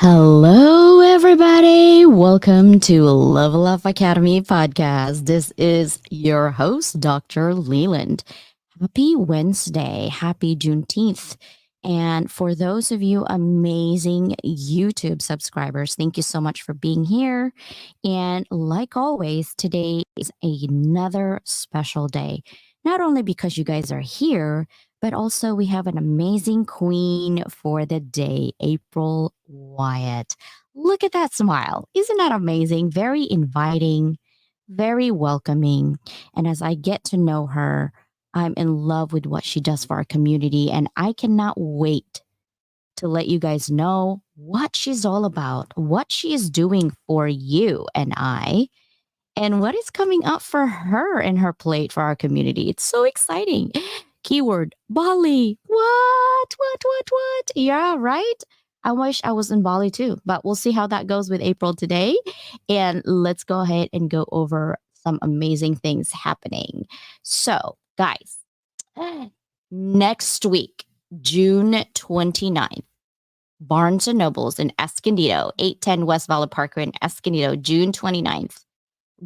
Hello, everybody. Welcome to Level Up Academy podcast. This is your host, Dr. Leland. Happy Wednesday. Happy Juneteenth. And for those of you amazing YouTube subscribers, thank you so much for being here. And like always, today is another special day. Not only because you guys are here, but also we have an amazing queen for the day, April Wyatt. Look at that smile. Isn't that amazing? Very inviting, very welcoming. And as I get to know her, I'm in love with what she does for our community. And I cannot wait to let you guys know what she's all about, what she is doing for you and I, and what is coming up for her and her plate for our community. It's so exciting. Keyword Bali. What? Yeah, right. I wish I was in Bali too, but we'll see how that goes with April today. And let's go ahead and go over some amazing things happening. So, guys, next week, June 29th, Barnes and Nobles in Escondido, 810 West Valley Parkway in Escondido, June 29th.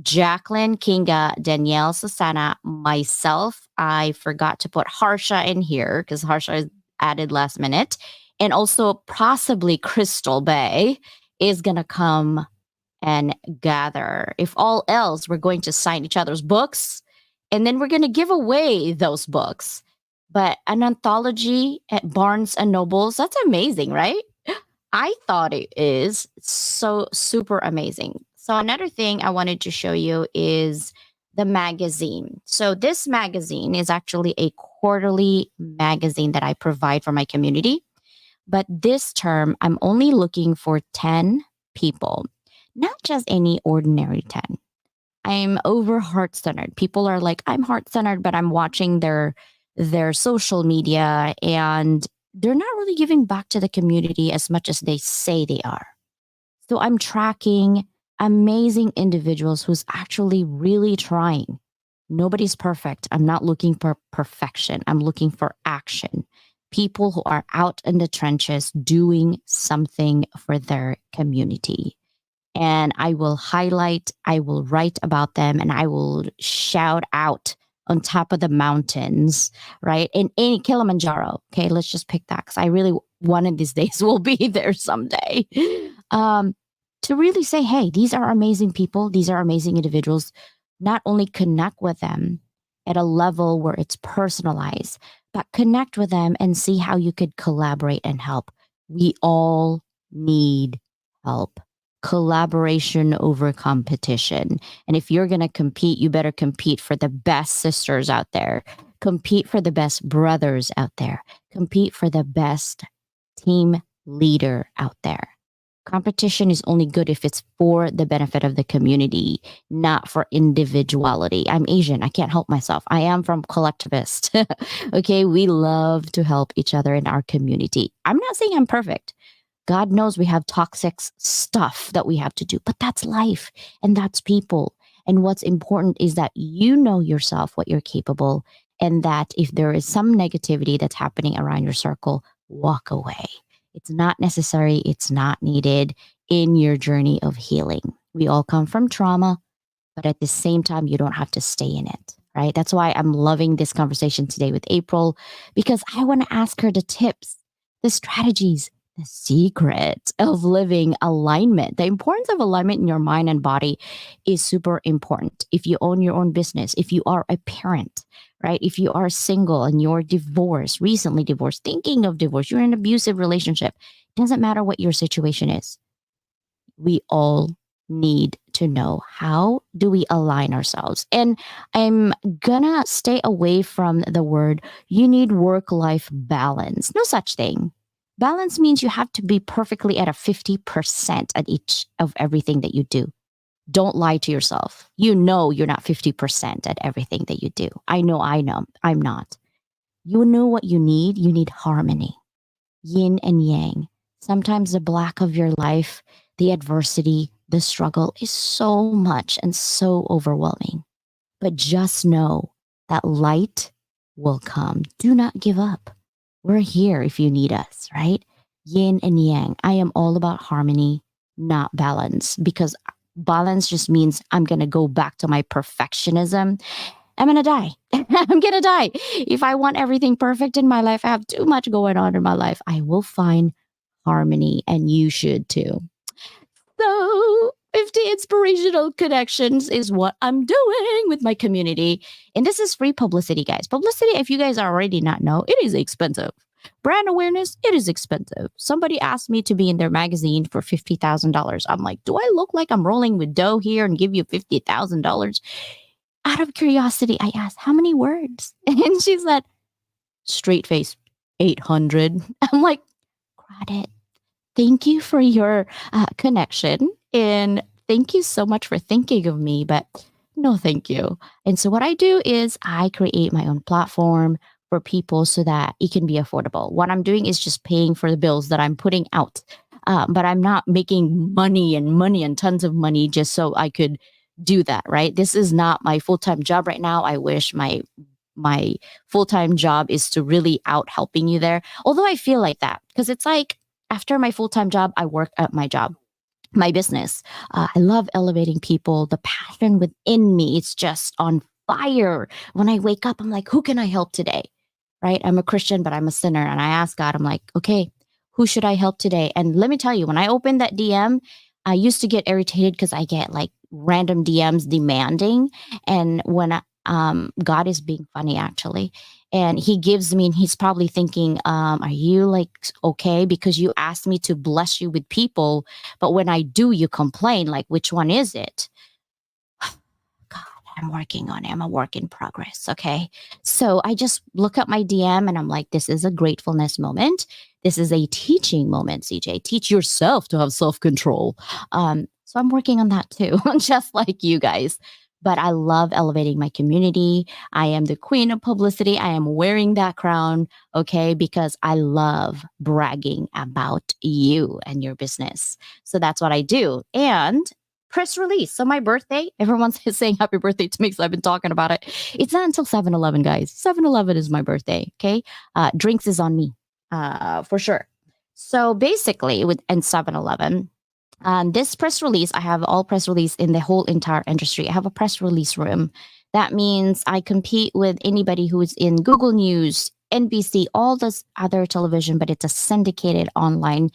Jacqueline, Kinga, Danielle, Susana, myself. I forgot to put Harsha in here because Harsha is added last minute. And also, possibly Crystal Bay is going to come and gather. If all else, we're going to sign each other's books and then we're going to give away those books. But an anthology at Barnes and Nobles, that's amazing, right? I thought it is so super amazing. So, another thing I wanted to show you is the magazine. So, this magazine is actually a quarterly magazine that I provide for my community. But this term, I'm only looking for 10 people, not just any ordinary 10. I'm over heart centered. People are like, I'm heart centered, but I'm watching their social media and they're not really giving back to the community as much as they say they are. So I'm tracking amazing individuals who's actually really trying. Nobody's perfect. I'm not looking for perfection. I'm looking for action. People who are out in the trenches doing something for their community. And I will highlight, I will write about them, and I will shout out on top of the mountains, right? In any Kilimanjaro. Okay, let's just pick that because I really one of these days will be there someday. Um, to really say, hey, these are amazing people, these are amazing individuals. Not only connect with them at a level where it's personalized, but connect with them and see how you could collaborate and help. We all need help. Collaboration over competition. And if you're going to compete, you better compete for the best sisters out there, compete for the best brothers out there, compete for the best team leader out there. Competition is only good if it's for the benefit of the community, not for individuality. I'm Asian. I can't help myself. I am from collectivist. Okay. We love to help each other in our community. I'm not saying I'm perfect. God knows we have toxic stuff that we have to do, but that's life and that's people. And what's important is that you know yourself, what you're capable, and that if there is some negativity that's happening around your circle, walk away. It's not necessary, it's not needed in your journey of healing. We all come from trauma, but at the same time, you don't have to stay in it, right? That's why I'm loving this conversation today with April, because I want to ask her the tips, the strategies, the secret of living alignment. The importance of alignment in your mind and body is super important. If you own your own business, if you are a parent, right? If you are single and you're divorced, recently divorced, thinking of divorce, you're in an abusive relationship, it doesn't matter what your situation is. We all need to know how do we align ourselves. And I'm gonna stay away from the word you need work-life balance. No such thing. Balance means you have to be perfectly at a 50% at each of everything that you do. Don't lie to yourself. You know you're not 50% at everything that you do. I know I'm not. You know what you need? You need harmony, yin and yang. Sometimes the black of your life, the adversity, the struggle is so much and so overwhelming. But just know that light will come. Do not give up. We're here if you need us, right? yin and yang. I am all about harmony, not balance, because balance just means I'm going to go back to my perfectionism. I'm going to die. I'm going to die. If I want everything perfect in my life, I have too much going on in my life. I will find harmony, and you should too. So, 50 inspirational connections is what I'm doing with my community. And this is free publicity, guys. Publicity, if you guys already not know, it is expensive. Brand awareness, it is expensive. Somebody asked me to be in their magazine for $50,000. I'm like, do I look like I'm rolling with dough here and give you $50,000? Out of curiosity, I asked, how many words? And she said, straight face, 800. I'm like, got it. Thank you for your connection. And thank you so much for thinking of me, but no, thank you. And so, what I do is I create my own platform for people so that it can be affordable. What I'm doing is just paying for the bills that I'm putting out. But I'm not making money and tons of money just so I could do that, right? This is not my full-time job right now. I wish my full-time job is to really out helping you there. Although I feel like that because it's like after my full-time job, I work at my job, my business. I love elevating people. The passion within me, it's just on fire. When I wake up, I'm like, who can I help today? Right? I'm a Christian, but I'm a sinner. And I ask God, I'm like, okay, who should I help today? And let me tell you, when I opened that DM, I used to get irritated because I get like random DMs demanding. And when God is being funny actually. And he gives me, and he's probably thinking, are you like okay? Because you asked me to bless you with people, but when I do, you complain. Like, which one is it? God, I'm working on it. I'm a work in progress. Okay. So I just look at my DM and I'm like, this is a gratefulness moment. This is a teaching moment, CJ. Teach yourself to have self control. So I'm working on that too, just like you guys. But I love elevating my community. I am the queen of publicity. I am wearing that crown, okay, because I love bragging about you and your business. So that's what I do. And press release. So my birthday, everyone's saying happy birthday to me because I've been talking about it. It's not until 7-Eleven, guys. 7-Eleven is my birthday, okay? Drinks is on me, for sure. So basically, with and 7-Eleven, this press release, I have all press release in the whole entire industry. I have a press release room. That means I compete with anybody who is in Google News, NBC, all this other television, but it's a syndicated online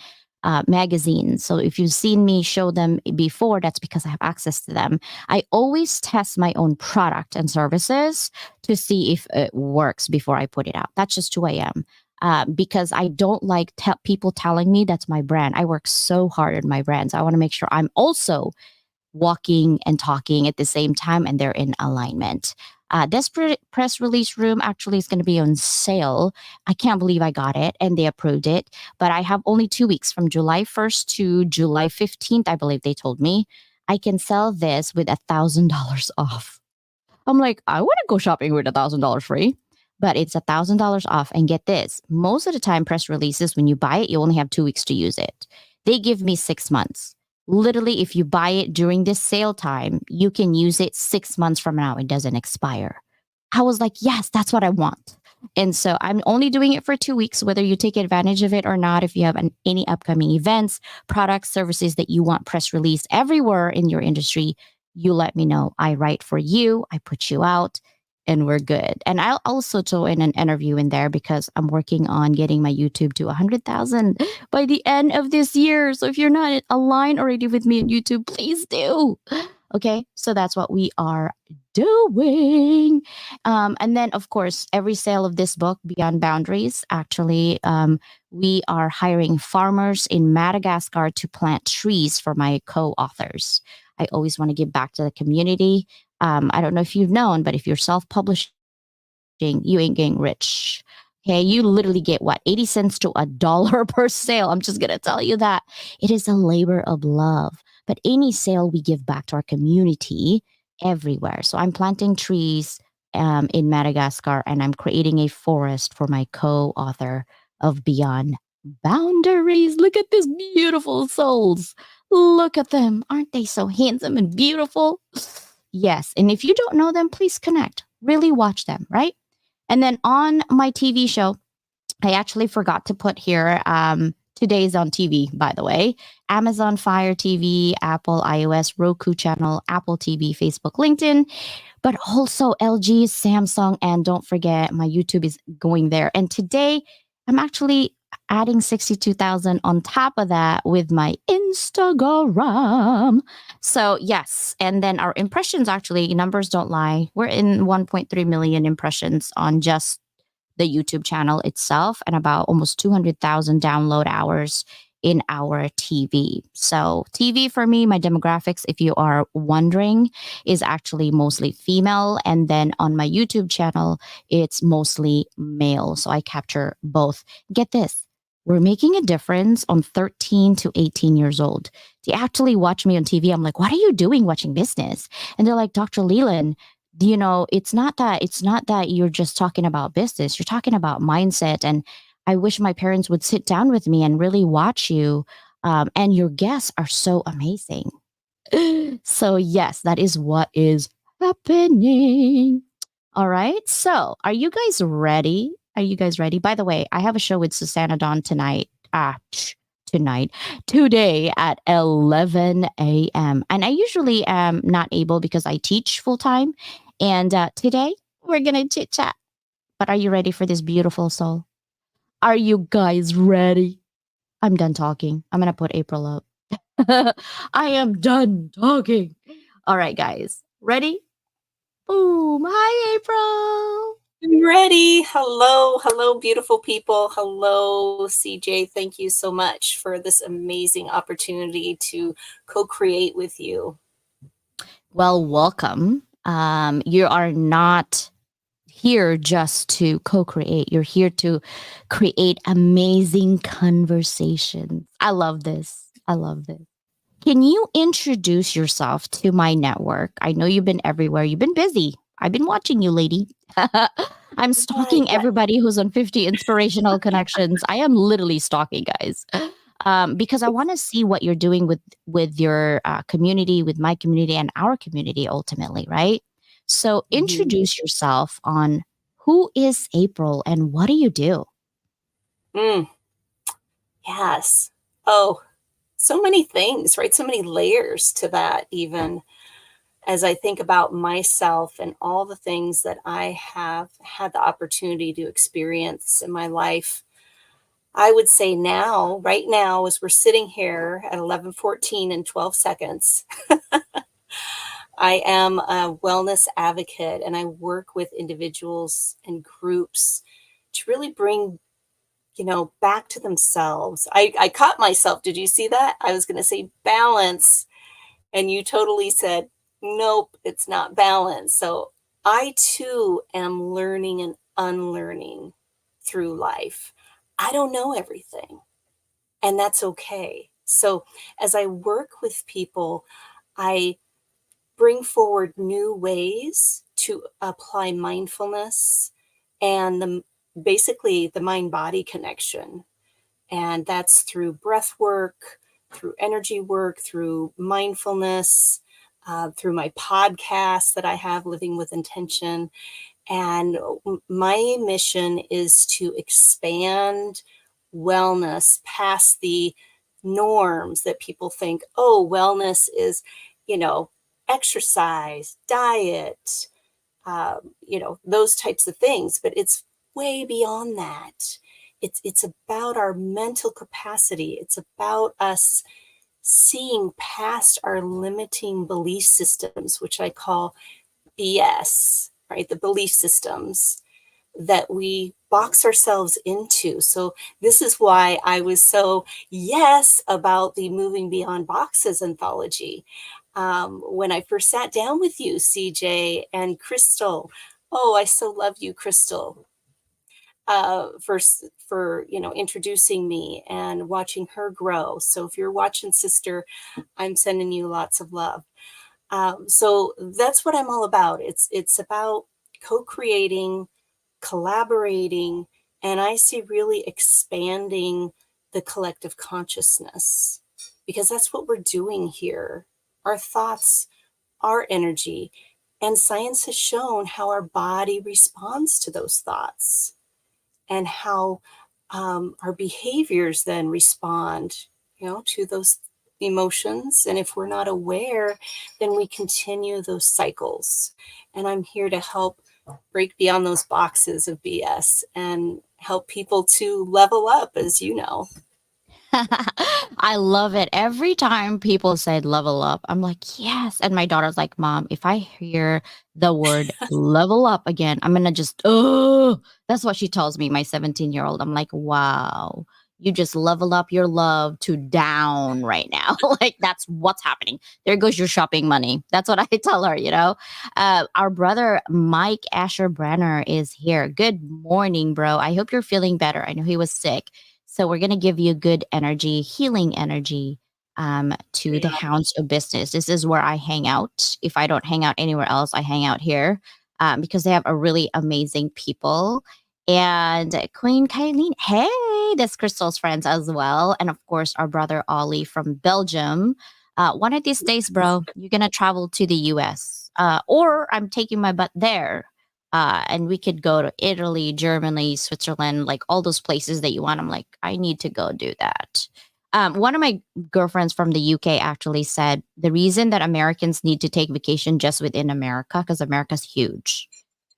magazine. So if you've seen me show them before, that's because I have access to them. I always test my own product and services to see if it works before I put it out. That's just who I am. Because I don't like people telling me that's my brand. I work so hard at my brand. So I want to make sure I'm also walking and talking at the same time and they're in alignment. This press release room actually is going to be on sale. I can't believe I got it and they approved it. But I have only 2 weeks from July 1st to July 15th, I believe they told me. I can sell this with $1,000 off. I'm like, I want to go shopping with $1,000 free, but it's $1,000 off. And get this, most of the time, press releases, when you buy it, you only have 2 weeks to use it. They give me 6 months. Literally, if you buy it during this sale time, you can use it 6 months from now. It doesn't expire. I was like, yes, that's what I want. And so I'm only doing it for 2 weeks, whether you take advantage of it or not. If you have any upcoming events, products, services that you want press released everywhere in your industry, you let me know. I write for you, I put you out, and we're good. And I'll also throw in an interview in there because I'm working on getting my YouTube to 100,000 by the end of this year. So if you're not aligned already with me on YouTube, please do. Okay, so that's what we are doing. And then, of course, every sale of this book, Beyond Boundaries, actually, we are hiring farmers in Madagascar to plant trees for my co authors. I always want to give back to the community. I don't know if you've known, but if you're self publishing, you ain't getting rich. Okay, you literally get what, 80 cents to $1 per sale. I'm just going to tell you that. It is a labor of love. But any sale we give back to our community everywhere. So I'm planting trees in Madagascar and I'm creating a forest for my co author of Beyond Boundaries. Look at these beautiful souls. Look at them. Aren't they so handsome and beautiful? Yes. And if you don't know them, please connect. Really watch them, right? And then on my TV show, I actually forgot to put here Today is on TV, by the way. Amazon Fire TV, Apple iOS, Roku channel, Apple TV, Facebook, LinkedIn, but also LG, Samsung, and don't forget my YouTube is going there. And today I'm actually adding 62,000 on top of that with my Instagram. So, yes. And then our impressions actually, numbers don't lie. We're in 1.3 million impressions on just the YouTube channel itself and about almost 200,000 download hours in our TV. So, TV for me, my demographics, if you are wondering, is actually mostly female. And then on my YouTube channel, it's mostly male. So, I capture both. Get this. We're making a difference on 13 to 18 years old. They actually watch me on TV. I'm like, what are you doing watching business? And they're like, Dr. Leland, it's not that you're just talking about business. You're talking about mindset. And I wish my parents would sit down with me and really watch you. And your guests are so amazing. So yes, that is what is happening. All right. So are you guys ready? Are you guys ready? By the way, I have a show with Susanna Dawn tonight. Tonight, today at 11 a.m. And I usually am not able because I teach full time. And today we're going to chit chat. But are you ready for this beautiful soul? Are you guys ready? I'm done talking. I'm going to put April up. I am done talking. All right, guys. Ready? Boom. Hi, April. I'm ready. Hello, beautiful people. Hello, CJ. Thank you so much for this amazing opportunity to co-create with you. Well, welcome. You are not here just to co-create. You're here to create amazing conversations. I love this. I love this. Can you introduce yourself to my network? I know you've been everywhere. You've been busy. I've been watching you, lady. I'm stalking everybody who's on 50 inspirational connections. I am literally stalking, guys, because I want to see what you're doing with your community, with my community, and our community ultimately, right? So introduce yourself on who is April and what do you do? Yes. Oh, so many things, right? So many layers to that, even as I think about myself and all the things that I have had the opportunity to experience in my life. I would say now, right now, as we're sitting here at 11:14 and 12 seconds, I am a wellness advocate and I work with individuals and groups to really bring, back to themselves. I caught myself. Did you see that? I was going to say balance, and you totally said, nope, it's not balance. So I too am learning and unlearning through life. I don't know everything, and that's okay. So as I work with people, I bring forward new ways to apply mindfulness and basically the mind body connection. And that's through breath work, through energy work, through mindfulness, through my podcast that I have, Living with Intention. And my mission is to expand wellness past the norms that people think, oh, wellness is, you know, exercise, diet, those types of things. But it's way beyond that. It's about our mental capacity. It's about us seeing past our limiting belief systems, which I call BS, right? The belief systems that we box ourselves into. So this is why I was so yes about the Moving Beyond Boxes anthology. When I first sat down with you, CJ and Crystal, oh, I so love you, Crystal, for introducing me and watching her grow. So if you're watching, sister, I'm sending you lots of love. So that's what I'm all about. It's about co-creating, collaborating, and I see really expanding the collective consciousness, because that's what we're doing here. Our thoughts, our energy, and science has shown how our body responds to those thoughts and how our behaviors then respond, to those emotions. And if we're not aware, then we continue those cycles. And I'm here to help break beyond those boxes of BS and help people to level up, as you know. I love it. Every time people say level up, I'm like, yes. And my daughter's like, Mom, if I hear the word level up again, I'm going to just, oh, that's what she tells me, my 17-year-old. I'm like, wow, you just level up your love to down right now. Like, that's what's happening. There goes your shopping money. That's what I tell her, you know? Our brother, Mike Asher Brenner, is here. Good morning, bro. I hope you're feeling better. I know he was sick. So we're going to give you good energy, healing energy to the Yeah. Hounds of Business. This is where I hang out. If I don't hang out anywhere else, I hang out here because they have a really amazing people. And Queen Kylene, hey, that's Crystal's friends as well. And of course, our brother Ollie from Belgium. One of these days, bro, you're going to travel to the US or I'm taking my butt there and we could go to Italy, Germany, Switzerland, like all those places that you want. I'm like, I need to go do that. One of my girlfriends from the UK actually said the reason that Americans need to take vacation just within America because America's huge.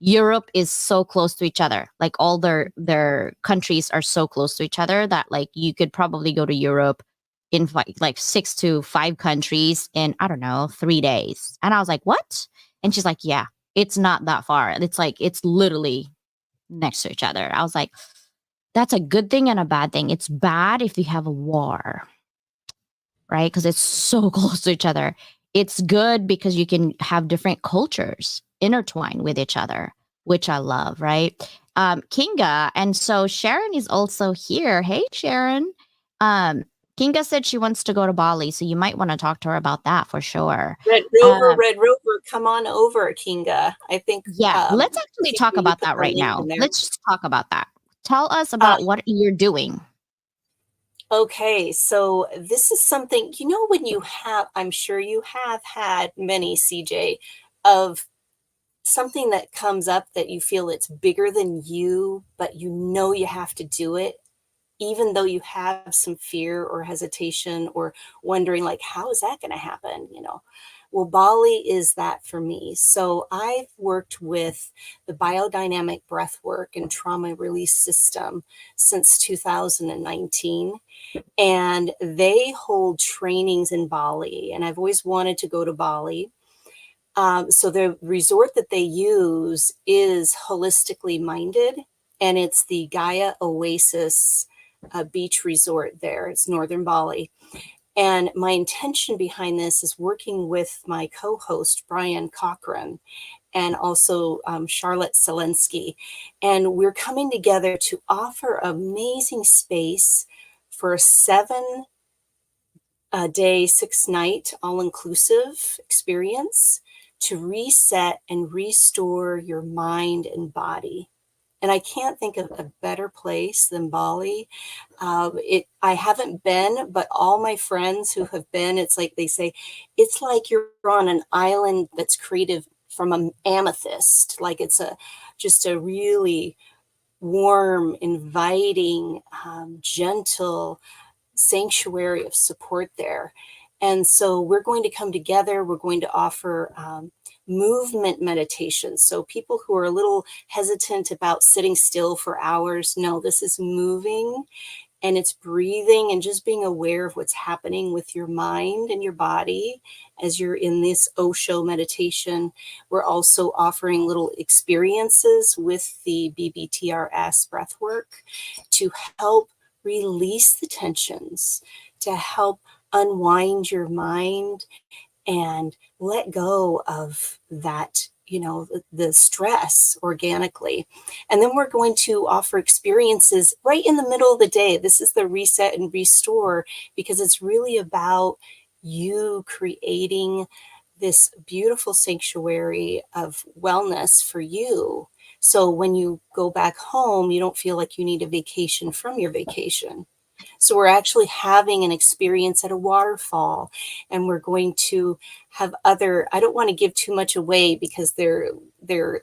Europe is so close to each other. Like all their countries are so close to each other that like you could probably go to Europe in like 6 to 5 countries in I don't know 3 days. And I was like, what? And she's like, yeah, it's not that far. It's like it's literally next to each other. I was like, that's a good thing and a bad thing. It's bad if you have a war, right? Because it's so close to each other. It's good because you can have different cultures intertwine with each other, which I love, right? Kinga, and so Sharon is also here. Hey, Sharon. Um, Kinga said she wants to go to Bali, so you might want to talk to her about that for sure. Um, Red Rover, come on over, Kinga. I think Yeah, let's actually talk you about put that the right link in now. there. Let's just talk about that. Tell us Uh, about what you're doing. okay, so this is something, when you have, I'm sure you have had many, CJ, of something that comes up that you feel it's bigger than you, but you have to do it, even though you have some fear or hesitation or wondering, like, how is that going to happen? Well, Bali is that for me. So I've worked with the biodynamic breath work and trauma release system since 2019. And they hold trainings in Bali. And I've always wanted to go to Bali. So the resort that they use is holistically minded, and it's the Gaia Oasis beach resort there. It's northern Bali. And my intention behind this is working with my co-host, Brian Cochran, and also Charlotte Selensky. And we're coming together to offer amazing space for a 7 day, 6 night, all inclusive experience to reset and restore your mind and body. And I can't think of a better place than Bali. I haven't been, but all my friends who have been, it's like they say, it's like you're on an island that's created from an amethyst. Like it's just a really warm, inviting, gentle sanctuary of support there. And so we're going to come together. We're going to offer movement meditation. So people who are a little hesitant about sitting still for hours, no, this is moving and it's breathing and just being aware of what's happening with your mind and your body as you're in this Osho meditation. We're also offering little experiences with the BBTRS breath work to help release the tensions, to help unwind your mind and let go of that, the stress organically. And then we're going to offer experiences right in the middle of the day. This is the reset and restore, because it's really about you creating this beautiful sanctuary of wellness for you. So when you go back home, you don't feel like you need a vacation from your vacation. So we're actually having an experience at a waterfall, and we're going to have other, I don't want to give too much away because they're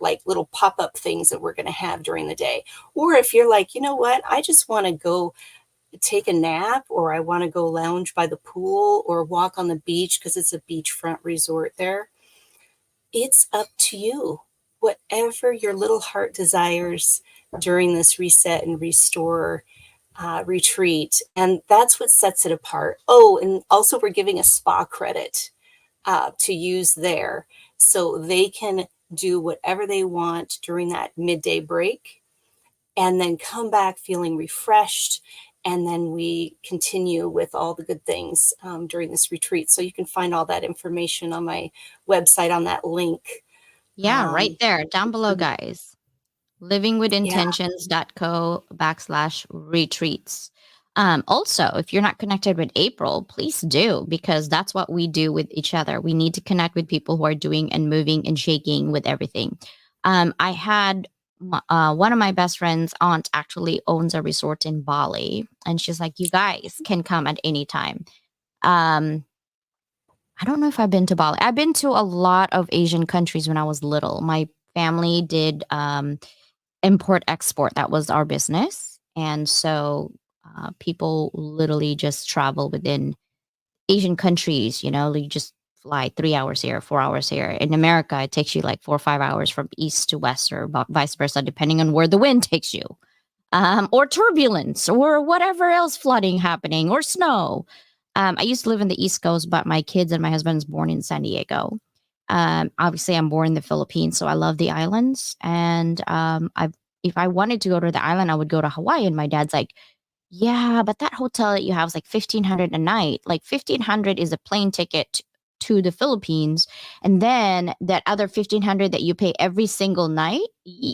like little pop-up things that we're going to have during the day. Or if you're like, you know what, I just want to go take a nap, or I want to go lounge by the pool or walk on the beach because it's a beachfront resort there. It's up to you. Whatever your little heart desires during this reset and restore retreat. And that's what sets it apart. Oh, and also we're giving a spa credit to use there. So they can do whatever they want during that midday break and then come back feeling refreshed. And then we continue with all the good things during this retreat. So you can find all that information on my website on that link. Yeah, right there, down below, guys. Yeah. livingwithintentions.co/retreats. Also, if you're not connected with April, please do, because that's what we do with each other. We need to connect with people who are doing and moving and shaking with everything. I had one of my best friends' aunt actually owns a resort in Bali, and she's like, "You guys can come at any time." Um, I don't know if I've been to Bali. I've been to a lot of Asian countries when I was little. My family did import export. That was our business. And so people literally just travel within Asian countries, you know, you just fly 3 hours here, 4 hours here. In America, it takes you like 4 or 5 hours from east to west, or vice versa, depending on where the wind takes you, or turbulence, or whatever else, flooding happening, or snow. I used to live in the East Coast, but my kids and my husband's born in San Diego. Obviously, I'm born in the Philippines, so I love the islands. And if I wanted to go to the island, I would go to Hawaii. And my dad's like, "Yeah, but that hotel that you have is like 1,500 a night. Like 1,500 is a plane ticket to the Philippines, and then that other 1,500 that you pay every single night,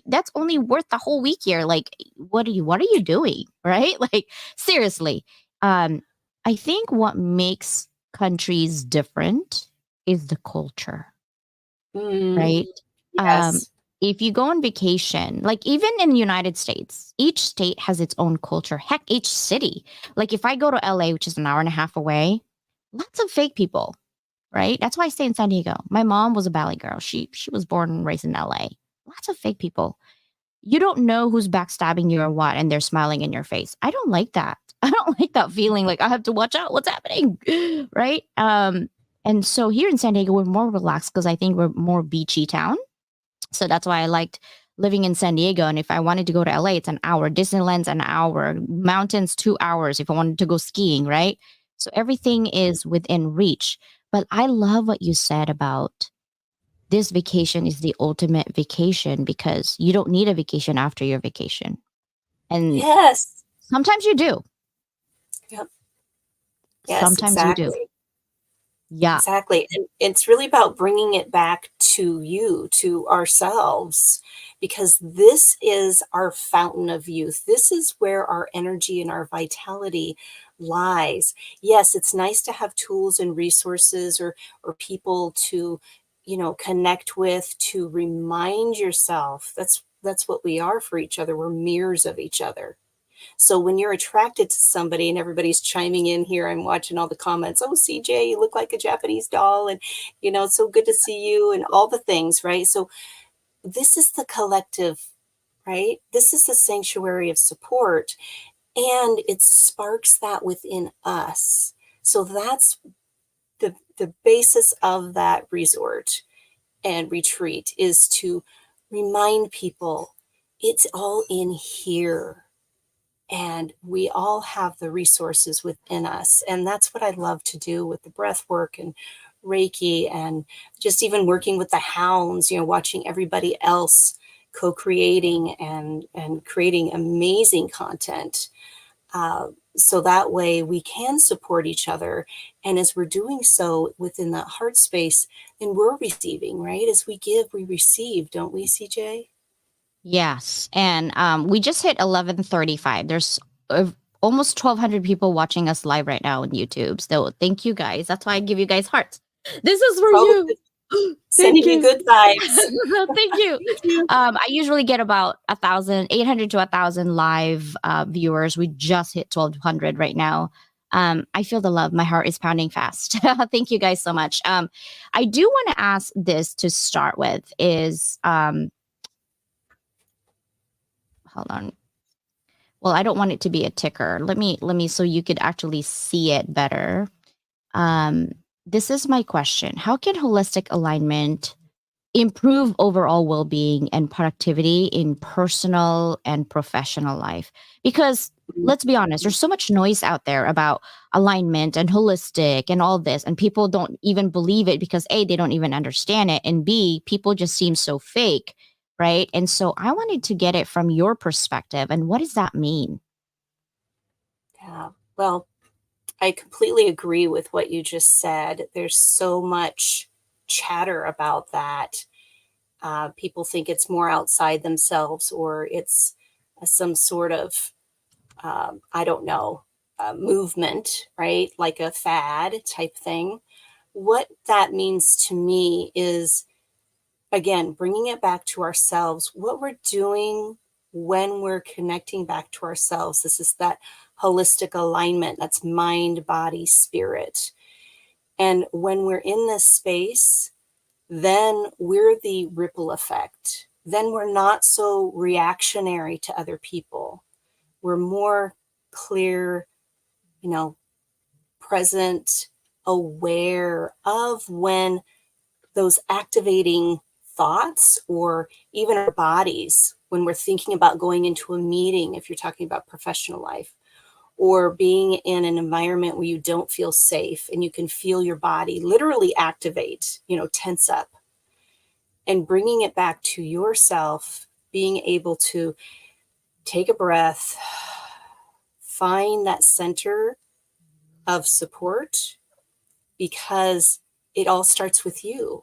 that's only worth the whole week here. Like, what are you doing, right? Like, seriously." Um, I think what makes countries different is the culture, Mm, right? Um, yes. if you go on vacation, like even in the United States, each state has its own culture. Heck, each city. Like if I go to LA, which is an hour and a half away, lots of fake people, right? That's why I stay in San Diego. My mom was a ballet girl. She was born and raised in LA. Lots of fake people. You don't know who's backstabbing you or what, and they're smiling in your face. I don't like that. I don't like that feeling like I have to watch out what's happening, right? And so here in San Diego, we're more relaxed because I think we're more beachy town. So that's why I liked living in San Diego. And if I wanted to go to LA, it's an hour. Disneyland's an hour. Mountains, 2 hours if I wanted to go skiing, right? So everything is within reach. But I love what you said about this vacation is the ultimate vacation because you don't need a vacation after your vacation. And Yes. sometimes you do. Yep. Yes, Sometimes you do. exactly. Yeah. Exactly. And it's really about bringing it back to you, to ourselves, because this is our fountain of youth. This is where our energy and our vitality lies. Yes, it's nice to have tools and resources or people to, connect with, to remind yourself. That's what we are for each other. We're mirrors of each other. So when you're attracted to somebody and everybody's chiming in here, I'm watching all the comments. Oh, CJ, you look like a Japanese doll. And, it's so good to see you and all the things, right? So this is the collective, right? This is the sanctuary of support. And it sparks that within us. So that's the basis of that resort and retreat is to remind people it's all in here and we all have the resources within us. And that's what I love to do with the breath work and Reiki and just even working with the hounds, watching everybody else co-creating and creating amazing content. So that way we can support each other. And as we're doing so within that heart space, then we're receiving, right? As we give, we receive, don't we, CJ? Yes. And we just hit 11:35. There's almost 1,200 people watching us live right now on YouTube. So thank you guys. That's why I give you guys hearts. This is for Oh, you. Thank Sending you you. good vibes. Thank you. Thank you. I usually get about 800 to 1,000 live viewers. We just hit 1,200 right now. I feel the love. My heart is pounding fast. Thank you guys so much. I do want to ask this to start with is, hold on. Well, I don't want it to be a ticker. Let me, so you could actually see it better. Um, this is my question. How can holistic alignment improve overall well-being and productivity in personal and professional life? Because let's be honest, there's so much noise out there about alignment and holistic and all this, and people don't even believe it because A, they don't even understand it, and B, people just seem so fake, right? And so I wanted to get it from your perspective, and what does that mean? Yeah. Well, I completely agree with what you just said. There's so much chatter about that. People think it's more outside themselves or it's some sort of, I don't know, movement, right? Like a fad type thing. What that means to me is, again, bringing it back to ourselves, what we're doing when we're connecting back to ourselves. This is that holistic alignment that's mind, body, spirit. And when we're in this space, then we're the ripple effect. Then we're not so reactionary to other people. We're more clear, you know, present, aware of when those activating thoughts or even our bodies, when we're thinking about going into a meeting, if you're talking about professional life, or being in an environment where you don't feel safe and you can feel your body literally activate, tense up, and bringing it back to yourself, being able to take a breath, find that center of support, because it all starts with you,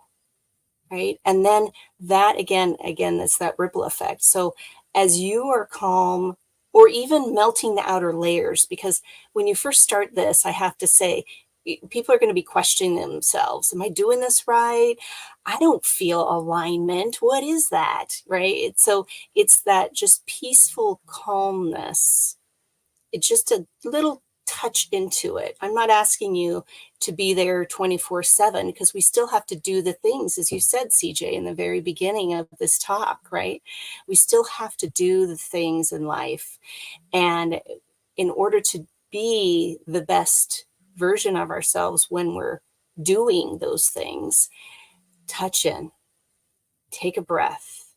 right? And then that again, that's that ripple effect. So as you are calm, or even melting the outer layers, because when you first start this, I have to say, people are going to be questioning themselves. Am I doing this right? I don't feel alignment. What is that? Right? So it's that just peaceful calmness. It's just a little touch into it. I'm not asking you to be there 24/7, because we still have to do the things, as you said, CJ, in the very beginning of this talk, right? We still have to do the things in life. And in order to be the best version of ourselves when we're doing those things, touch in, take a breath,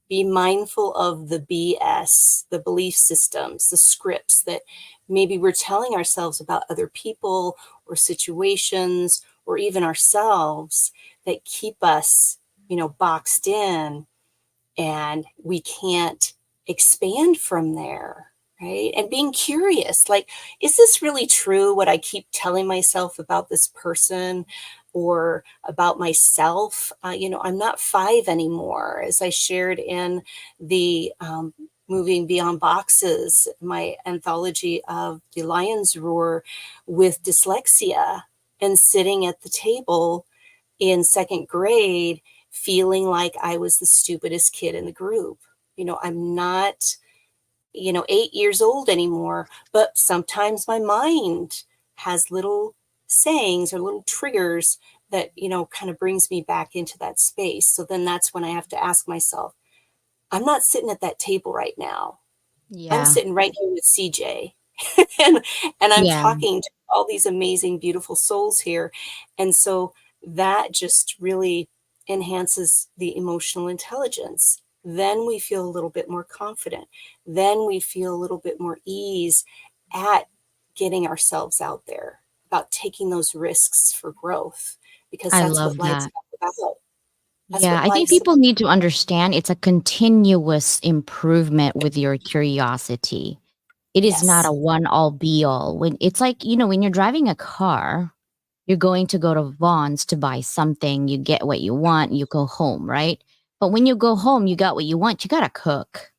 be mindful of the BS, the belief systems, the scripts that maybe we're telling ourselves about other people or situations or even ourselves that keep us, boxed in, and we can't expand from there, right? And being curious, like, is this really true what I keep telling myself about this person or about myself? I'm not 5 anymore, as I shared in the Moving Beyond Boxes, my anthology of The Lion's Roar, with dyslexia and sitting at the table in second grade feeling like I was the stupidest kid in the group. I'm not, 8 years old anymore, but sometimes my mind has little sayings or little triggers that, kind of brings me back into that space. So then that's when I have to ask myself, I'm not sitting at that table right now. I'm Yeah. sitting right here with CJ. and I'm Yeah. talking to all these amazing, beautiful souls here. And so that just really enhances the emotional intelligence. Then we feel a little bit more confident. Then we feel a little bit more ease at getting ourselves out there, about taking those risks for growth, because I that's what love life's that. about. That's Yeah, what I think life's people need to understand it's a continuous improvement with your curiosity. It is not Yes. a one all be all. When it's like, when you're driving a car, you're going to go to Vaughn's to buy something, you get what you want, you go home, right? But when you go home, you got what you want, you got to cook.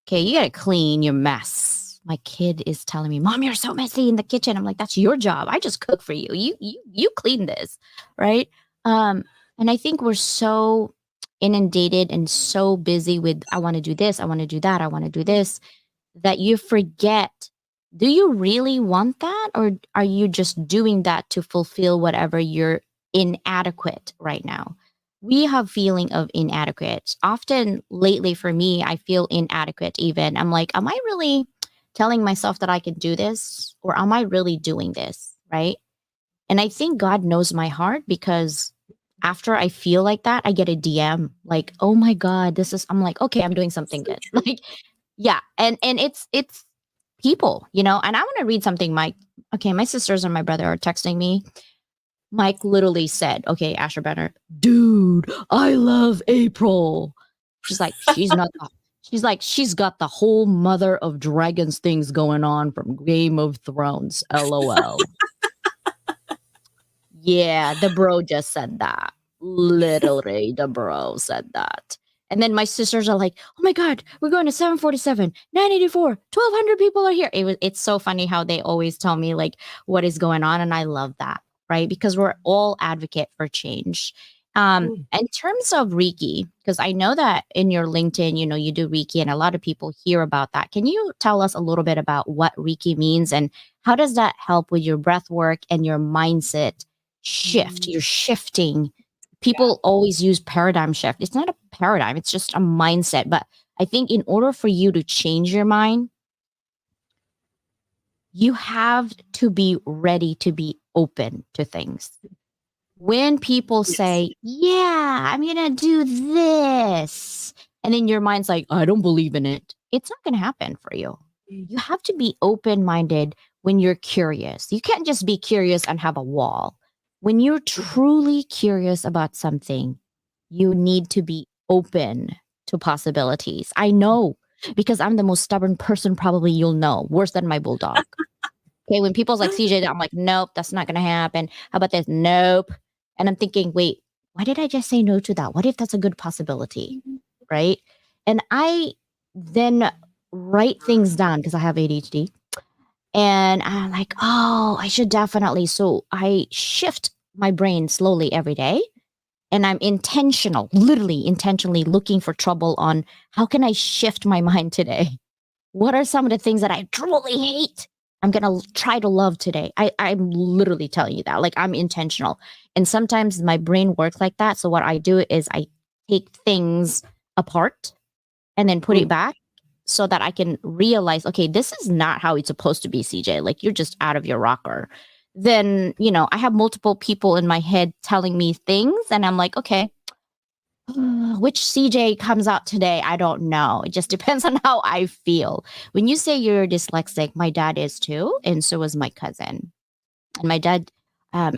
Okay, you got to clean your mess. My kid is telling me, "Mom, you're so messy in the kitchen." I'm like, "That's your job. I just cook for you. You clean this." Right? And I think we're so inundated and so busy with, I want to do this, I want to do that, I want to do this, that you forget, do you really want that? Or are you just doing that to fulfill whatever you're inadequate right now? We have feeling of inadequate. Often lately for me, I feel inadequate even. I'm like, am I really telling myself that I can do this? Or am I really doing this? Right. And I think God knows my heart because after I feel like that, I get a DM like, "Oh my God, this is." I'm like, "Okay, I'm doing something So good." true. Like, yeah, and it's people, and I want to read something. Mike, okay, my sisters and my brother are texting me. Mike literally said, "Okay, Asher Banner, dude, I love April." She's like, she's not. She's like, she's got the whole Mother of Dragons things going on from Game of Thrones. LOL. Yeah, the bro just said that. Literally, the bro said that. And then my sisters are like, "Oh my god, we're going to 747, 984, 1,200 people are here." It's so funny how they always tell me like what is going on, and I love that, right? Because we're all advocate for change. Mm. In terms of Reiki, because I know that in your LinkedIn, you do Reiki, and a lot of people hear about that. Can you tell us a little bit about what Reiki means and how does that help with your breath work and your mindset shift? Mm. You're shifting. Yeah. People always use paradigm shift. It's not a paradigm, it's just a mindset. But I think in order for you to change your mind, you have to be ready to be open to things. When people Yes. say, "Yeah, I'm going to do this," and then your mind's like, "I don't believe in it," it's not going to happen for you. Mm. You have to be open minded when you're curious. You can't just be curious and have a wall. When you're truly curious about something, you need to be open to possibilities. I know because I'm the most stubborn person probably you'll know, worse than my bulldog. Okay, when people's like CJ, I'm like, nope, that's not gonna happen. How about this? Nope. And I'm thinking, wait, why did I just say no to that? What if that's a good possibility? Right. And I then write things down because I have ADHD. And I'm like, oh, I should definitely. So I shift my brain slowly every day. And I'm intentional, literally intentionally looking for trouble on how can I shift my mind today? What are some of the things that I truly hate? I'm gonna try to love today. I'm literally telling you that. Like I'm intentional. And sometimes my brain works like that. So what I do is I take things apart and then put it Mm. back so that I can realize, okay, this is not how it's supposed to be, CJ. Like you're just out of your rocker. Then, I have multiple people in my head telling me things, and I'm like, okay, which CJ comes out today, I don't know. It just depends on how I feel. When you say you're dyslexic, my dad is too, and so was my cousin. And my dad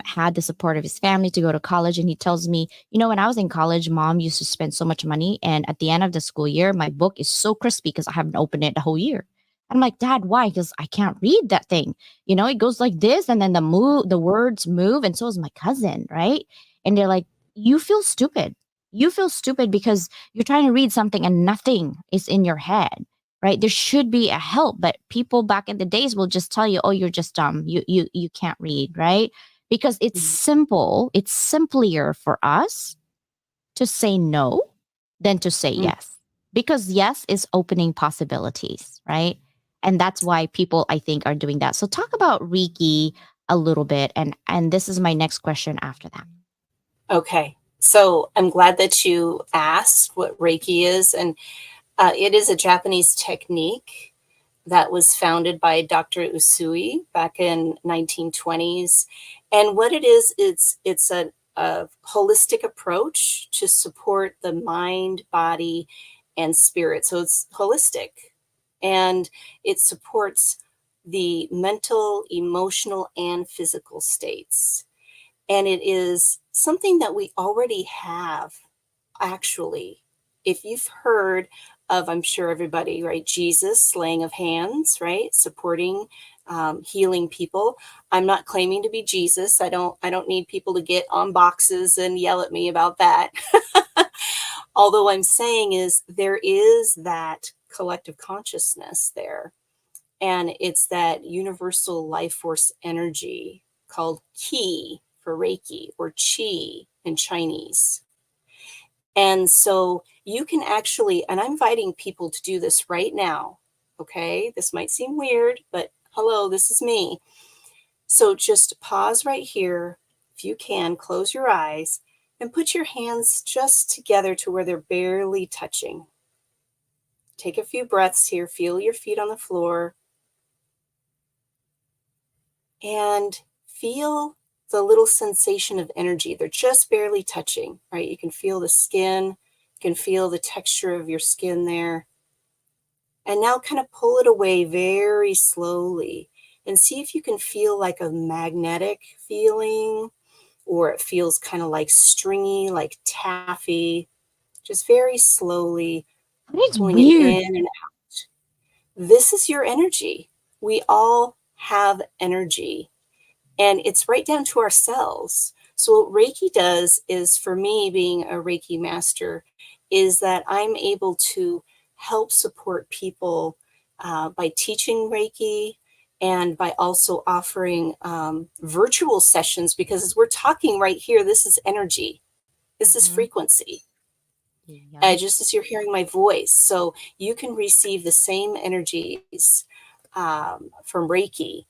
had the support of his family to go to college, and he tells me, when I was in college, mom used to spend so much money, and at the end of the school year, my book is so crispy because I haven't opened it the whole year. I'm like, Dad, why? Because I can't read that thing. It goes like this, and then the words move, and so is my cousin, right? And they're like, you feel stupid. You feel stupid because you're trying to read something and nothing is in your head, right? There should be a help, but people back in the days will just tell you, "Oh, you're just dumb. You can't read," right? Because it's Mm. simple. It's simpler for us to say no than to say Mm. yes. Because yes is opening possibilities, right? And that's why people I think are doing that. So talk about Reiki a little bit, and this is my next question after that. Okay. So I'm glad that you asked what Reiki is. And it is a Japanese technique that was founded by Dr. Usui back in 1920s. And what it is, it's a holistic approach to support the mind, body, and spirit. So it's holistic and it supports the mental, emotional, and physical states. And it is something that we already have, actually. If you've heard of, I'm sure everybody, right, Jesus, laying of hands, right, supporting, healing people. I'm not claiming to be Jesus. I don't need people to get on boxes and yell at me about that. Although I'm saying is there is that collective consciousness there, and it's that universal life force energy called ki for Reiki or Qi in Chinese. And so you can actually, and I'm inviting people to do this right now. Okay. This might seem weird, but hello, this is me. So just pause right here. If you can, close your eyes and put your hands just together to where they're barely touching. Take a few breaths here. Feel your feet on the floor. And feel the little sensation of energy. They're just barely touching, right? You can feel the skin. You can feel the texture of your skin there. And now kind of pull it away very slowly and see if you can feel like a magnetic feeling, or it feels kind of like stringy, like taffy, just very slowly It's pulling it weird. in and out. This is your energy. We all have energy, and it's right down to our cells. So what Reiki does is, for me being a Reiki master, is that I'm able to help support people by teaching Reiki, and by also offering virtual sessions, because as we're talking right here, this is energy, this is frequency, Yeah. just as you're hearing my voice. So you can receive the same energies from Reiki,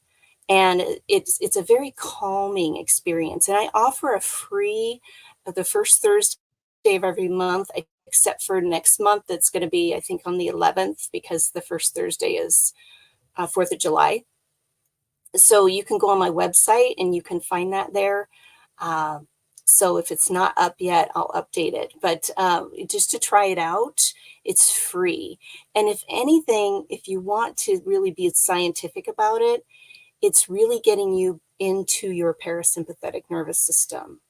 and it's a very calming experience. And I offer a free the first Thursday of every month, except for next month. It's going to be, I think, on the 11th, because the first Thursday is 4th of July. So you can go on my website and you can find that there. So if it's not up yet, I'll update it. But just to try it out, it's free. And if anything, if you want to really be scientific about it, it's really getting you into your parasympathetic nervous system.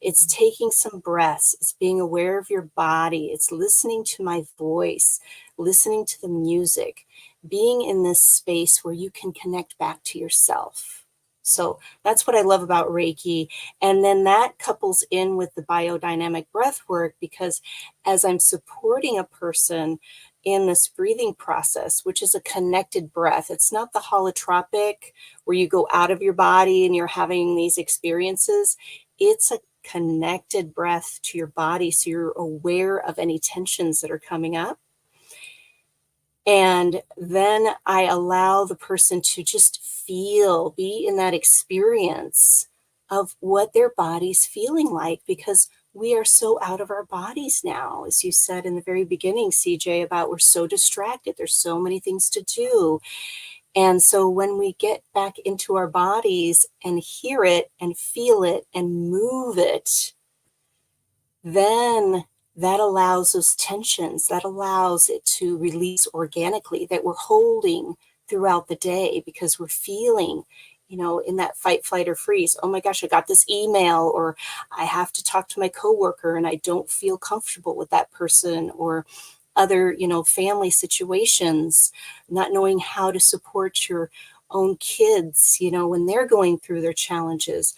It's taking some breaths. It's being aware of your body. It's listening to my voice, listening to the music, being in this space where you can connect back to yourself. So that's what I love about Reiki. And then that couples in with the biodynamic breath work, because as I'm supporting a person in this breathing process, which is a connected breath, it's not the holotropic where you go out of your body and you're having these experiences. It's a connected breath to your body, so you're aware of any tensions that are coming up. And then I allow the person to just feel, be in that experience of what their body's feeling like, because we are so out of our bodies now. As you said in the very beginning, CJ, about we're so distracted. There's so many things to do. And so when we get back into our bodies and hear it and feel it and move it, then that allows those tensions, that allows it to release organically, that we're holding throughout the day, because we're feeling, in that fight, flight, or freeze. Oh my gosh, I got this email, or I have to talk to my coworker and I don't feel comfortable with that person, or other, family situations, not knowing how to support your own kids, when they're going through their challenges.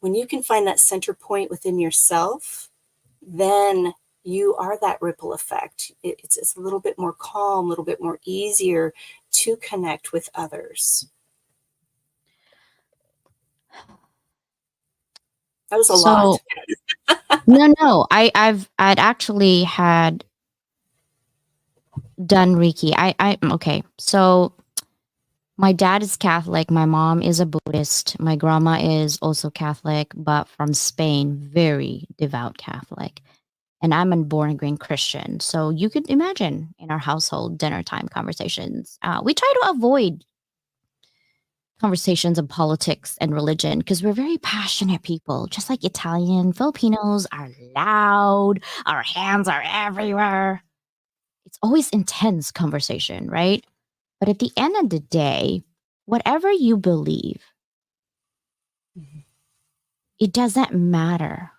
When you can find that center point within yourself, then you are that ripple effect. It's a little bit more calm, a little bit more easier to connect with others. That was a lot. So no, I'd actually had done Reiki. I okay. So my dad is Catholic, my mom is a Buddhist, my grandma is also Catholic, but from Spain, very devout Catholic. And I'm a born again Christian. So you could imagine in our household dinner time conversations, we try to avoid conversations of politics and religion because we're very passionate people, just like Italian. Filipinos are loud, our hands are everywhere. It's always intense conversation, right? But at the end of the day, whatever you believe, it doesn't matter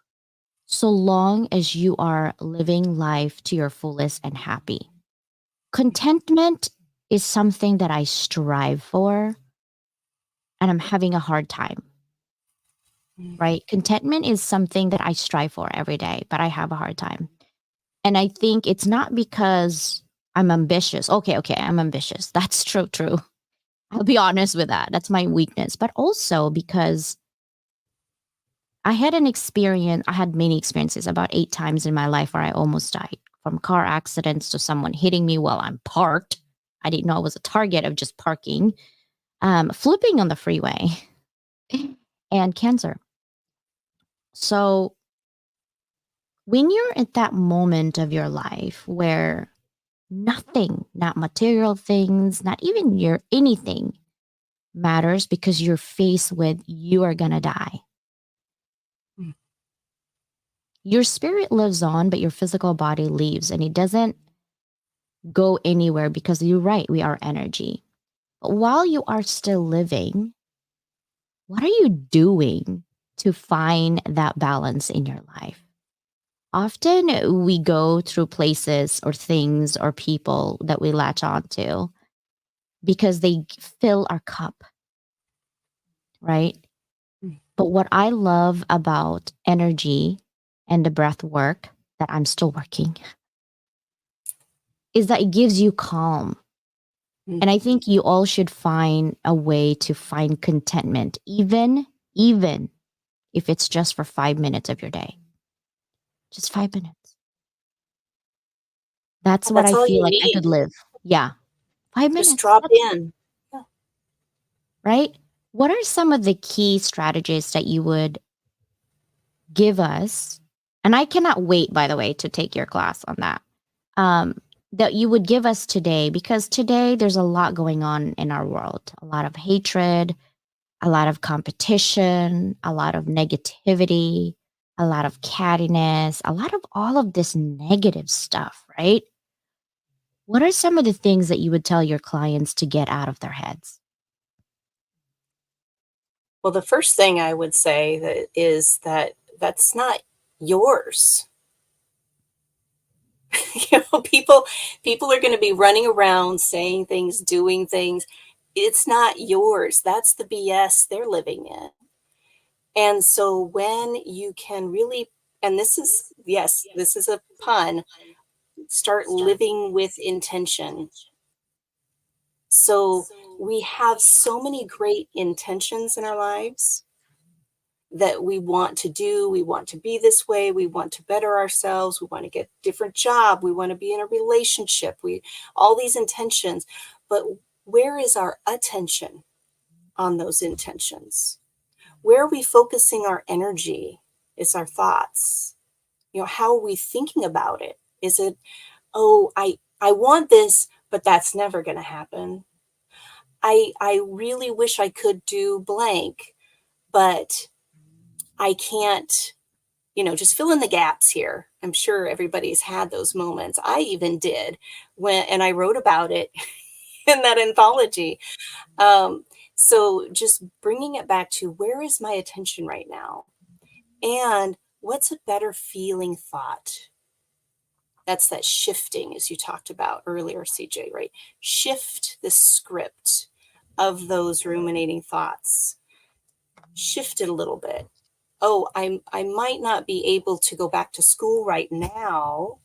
so long as you are living life to your fullest and happy. Contentment is something that I strive for, and I'm having a hard time, right? Contentment is something that I strive for every day, but I have a hard time. And I think it's not because I'm ambitious. Okay, I'm ambitious. That's true. I'll be honest with that. That's my weakness. But also because I had an experience, I had many experiences, about 8 times in my life where I almost died, from car accidents to someone hitting me while I'm parked. I didn't know I was a target of just parking, flipping on the freeway, and cancer. So when you're at that moment of your life where nothing, not material things, not even your anything matters, because you're faced with you are going to die. Mm. Your spirit lives on, but your physical body leaves, and it doesn't go anywhere, because you're right, we are energy. But while you are still living, what are you doing to find that balance in your life? Often we go through places or things or people that we latch on to because they fill our cup, right? Mm. But what I love about energy and the breath work that I'm still working is that it gives you calm. Mm. And I think you all should find a way to find contentment, even if it's just for 5 minutes of your day. Just 5 minutes. That's what That's I all feel you like I need. could live. Yeah. five Just minutes. drop That's it, in. Yeah. right? What are some of the key strategies that you would give us? And I cannot wait, by the way, to take your class on that. Um, that you would give us today, because today there's a lot going on in our world, a lot of hatred, a lot of competition, a lot of negativity, a lot of cattiness, a lot of all of this negative stuff, right? What are some of the things that you would tell your clients to get out of their heads? Well, the first thing I would say that is that that's not yours. People are going to be running around saying things, doing things. It's not yours. That's the BS they're living in. And so when you can really, and this is, yes, this is a pun, start living with intention. So we have so many great intentions in our lives that we want to do. We want to be this way. We want to better ourselves. We want to get a different job. We want to be in a relationship. All these intentions. But where is our attention on those intentions? Where are we focusing our energy? It's our thoughts. How are we thinking about it? Is it, oh, I want this, but that's never going to happen. I really wish I could do blank, but I can't, just fill in the gaps here. I'm sure everybody's had those moments. I even did and I wrote about it in that anthology. Um, so just bringing it back to, where is my attention right now? And what's a better feeling thought? That's that shifting, as you talked about earlier, CJ, right? Shift the script of those ruminating thoughts. Shift it a little bit. Oh, I might not be able to go back to school right now.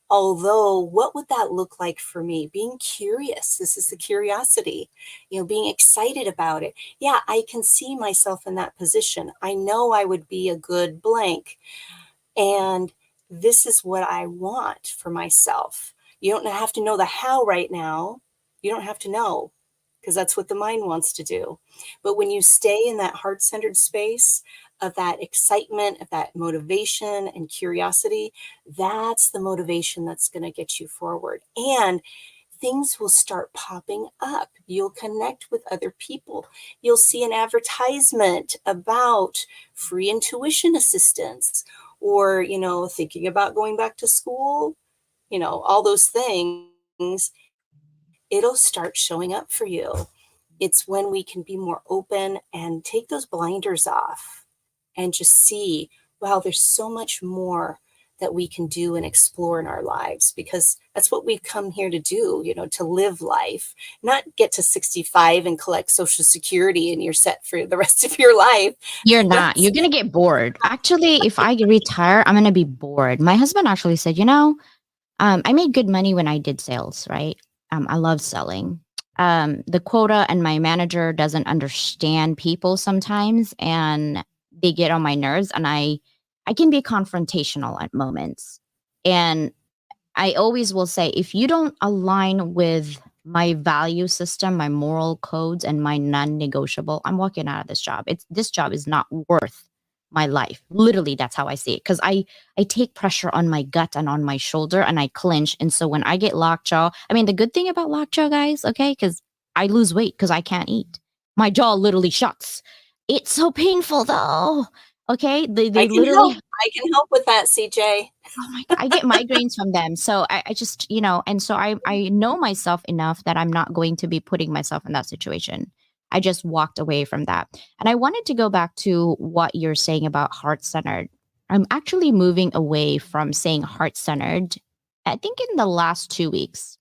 Although, what would that look like for me? Being curious. This is the curiosity, being excited about it. Yeah, I can see myself in that position. I know I would be a good blank. And this is what I want for myself. You don't have to know the how right now. You don't have to know, because that's what the mind wants to do. But when you stay in that heart centered space of that excitement, of that motivation and curiosity, that's the motivation that's going to get you forward. And things will start popping up. You'll connect with other people. You'll see an advertisement about free intuition assistance, or, thinking about going back to school, all those things. It'll start showing up for you. It's when we can be more open and take those blinders off and just see, wow, there's so much more that we can do and explore in our lives, because that's what we've come here to do, to live life, not get to 65 and collect Social Security and you're set for the rest of your life. You're not. That's You're going to get bored. Actually, if I retire, I'm going to be bored. My husband actually said, I made good money when I did sales, right? I love selling. The quota and my manager doesn't understand people sometimes. And they get on my nerves, and I can be confrontational at moments. And I always will say, if you don't align with my value system, my moral codes, and my non-negotiable, I'm walking out of this job. This job is not worth my life. Literally, that's how I see it. Because I take pressure on my gut and on my shoulder, and I clinch. And so when I get lockjaw, I mean, the good thing about lockjaw, guys, okay, because I lose weight because I can't eat. My jaw literally shuts. It's so painful though. Okay, they I can literally. help. I can help with that, CJ. Oh my God, I get migraines from them. So I just, and so I know myself enough that I'm not going to be putting myself in that situation. I just walked away from that. And I wanted to go back to what you're saying about heart centered. I'm actually moving away from saying heart centered. I think in the last 2 weeks,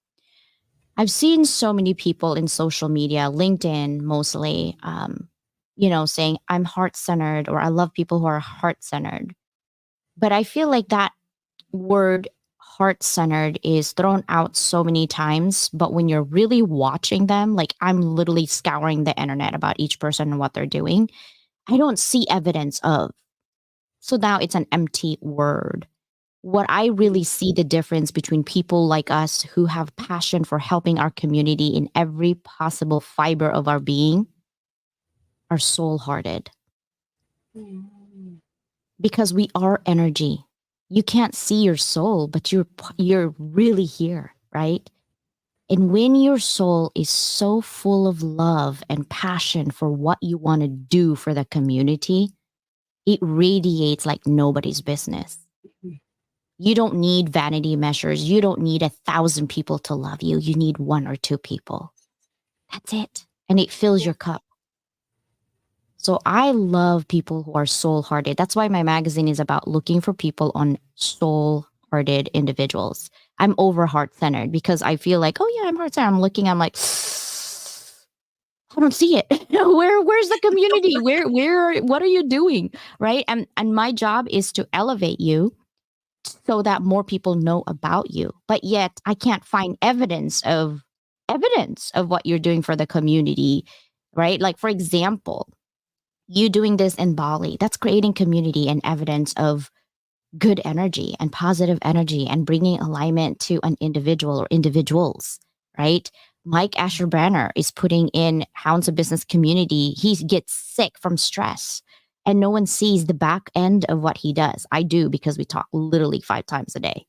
I've seen so many people in social media, LinkedIn mostly, saying I'm heart centered, or I love people who are heart centered. But I feel like that word heart centered is thrown out so many times, but when you're really watching them, like I'm literally scouring the internet about each person and what they're doing, I don't see evidence of. So now it's an empty word. What I really see the difference between people like us who have passion for helping our community in every possible fiber of our being are soul hearted, Mm. because we are energy. You can't see your soul, but you're really here, right? And when your soul is so full of love and passion for what you want to do for the community, it radiates like nobody's business. You don't need vanity measures. You don't need 1,000 people to love you. You need one or two people. That's it. And it fills your cup. So I love people who are soul hearted. That's why my magazine is about looking for people on soul hearted individuals. I'm over heart centered because I feel like, oh yeah, I'm heart centered. I'm looking, I'm like, I don't see it. Where's the community? What are you doing? Right. And my job is to elevate you so that more people know about you. But yet I can't find evidence of what you're doing for the community. Right. Like, for example, you doing this in Bali, that's creating community and evidence of good energy and positive energy and bringing alignment to an individual or individuals, right? Mike Asher Branner is putting in Hounds of Business community. He gets sick from stress and no one sees the back end of what he does. I do, because we talk literally 5 times a day,